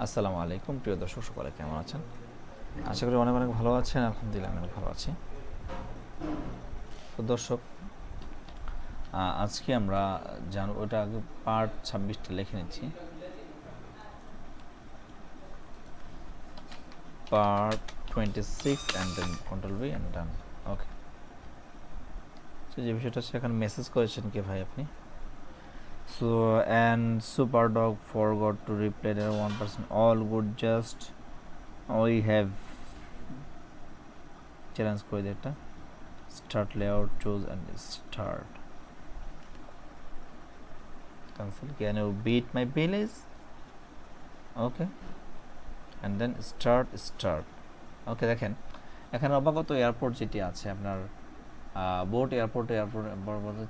আসসালামু আলাইকুম প্রিয় দর্শক, সকলে কেমন আছেন? আশা করি অনেক অনেক ভালো আছেন। আলহামদুলিল্লাহ আমি ভালো আছি। তো দর্শক, আজকে আমরা জানব, ওটা আগে পার্ট 26টা লিখে নিচ্ছি। Part 26 and then control V and done. Okay, তো যে বিষয়টা সেখানে মেসেজ করেছেন কে ভাই আপনি? So and super dog forgot to reply the 1%, all good, just we have challenge করে দিই একটা start layout, choose and start cancel. Can you beat my village? Okay, and then start. ওকে, দেখেন এখানে অবাগত এয়ারপোর্ট যেটি আছে আপনার বোট এয়ারপোর্ট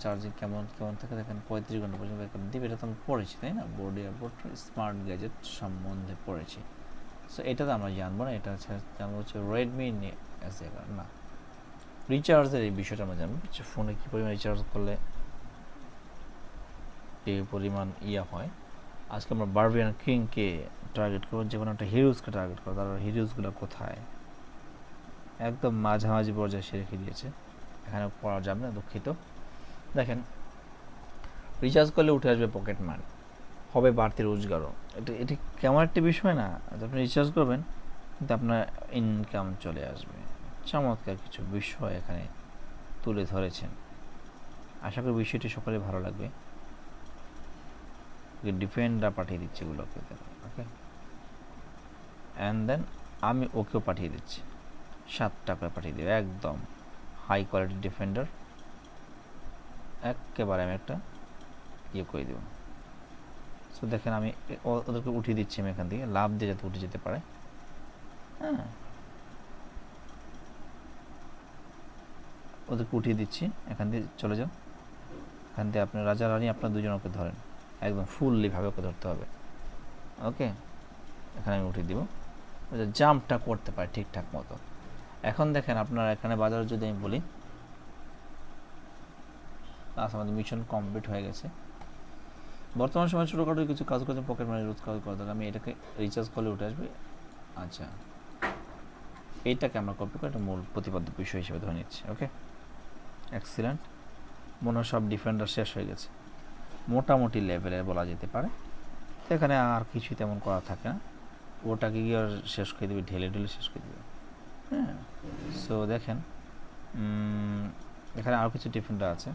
চার্জিং কেমন কেমন থাকে দেখেন 35 ঘন্টা পর্যন্ত দিবে। এটা তো আমরা পড়েছি, তাই না? বোর্ড এয়ারপোর্ট স্মার্ট গ্যাজেট সম্বন্ধে পড়েছি। সো এটা তো আমরা জানবো না, এটা জানবো হচ্ছে রেডমি না, রিচার্জের এই বিষয়টা আমরা জানবো। ফোনে কী পরিমাণ রিচার্জ করলে এই পরিমাণ হয়। আজকে আমরা বারবিয়ান কিংকে টার্গেট করবো, যে কোনো একটা হিরোজকে টার্গেট করবো। তার হিরোজগুলো কোথায়? একদম মাঝামাঝি পর্যায়ে সে রেখে দিয়েছে, এখানে পড়া যাবে না, দুঃখিত। দেখেন, রিচার্জ করলে উঠে আসবে পকেট মানি, হবে বাড়তি রোজগারও। এটি কেমন একটা বিষয় না? আপনি রিচার্জ করবেন কিন্তু আপনার ইনকাম চলে আসবে। চমৎকার কিছু বিষয় এখানে তুলে ধরেছেন। আশা করি বিষয়টি সকলে ভালো লাগবে। ডিফেন্ডার পাঠিয়ে দিচ্ছি এগুলোকে, ওকে, অ্যান্ড দেন আমি ওকেও পাঠিয়ে দিচ্ছি, 7 টাকায় পাঠিয়ে দেবে, একদম হাই কোয়ালিটি ডিফেন্ডার। একেবারে আমি একটা করে দেব। সো দেখেন আমি ওদেরকে উঠিয়ে দিচ্ছি, আমি এখান থেকে লাভ দিয়ে যাতে উঠে যেতে পারে। হ্যাঁ, ওদেরকে উঠিয়ে দিচ্ছি, এখান দিয়ে চলে যান। এখান থেকে আপনার রাজা রানী আপনার দুজন ওকে ধরেন, একদম ফুললিভাবে ওকে ধরতে হবে। ওকে, এখানে আমি উঠিয়ে দিব, জাম্পটা করতে পারে ঠিকঠাক মতো। এখন দেখেন আপনার এখানে বাজার যদি আমি বলি, আমাদের মিশন কমপ্লিট হয়ে গেছে। বর্তমান সময় ছোটোখাটো কিছু কাজ করতে পকেট মানি রোজগার করা দরকার। আমি এটাকে রিচার্জ করলে উঠে আসবে। আচ্ছা, এইটাকে আমরা কপি করে একটা মূল প্রতিপাদ্য বিষয় হিসেবে ধরে নিচ্ছি। ওকে, এক্সিলেন্ট। মনে হয় সব ডিফেন্ডার শেষ হয়ে গেছে, মোটামুটি লেভেলের বলা যেতে পারে। এখানে আর কিছুই তেমন করা থাকে না, ওটাকে গিয়ে আর শেষ করে দেবে, ঢেলে ঢেলে শেষ করে দেবে। হ্যাঁ, সো দেখেন এখানে আরও কিছু ডিফেন্ডার আছে।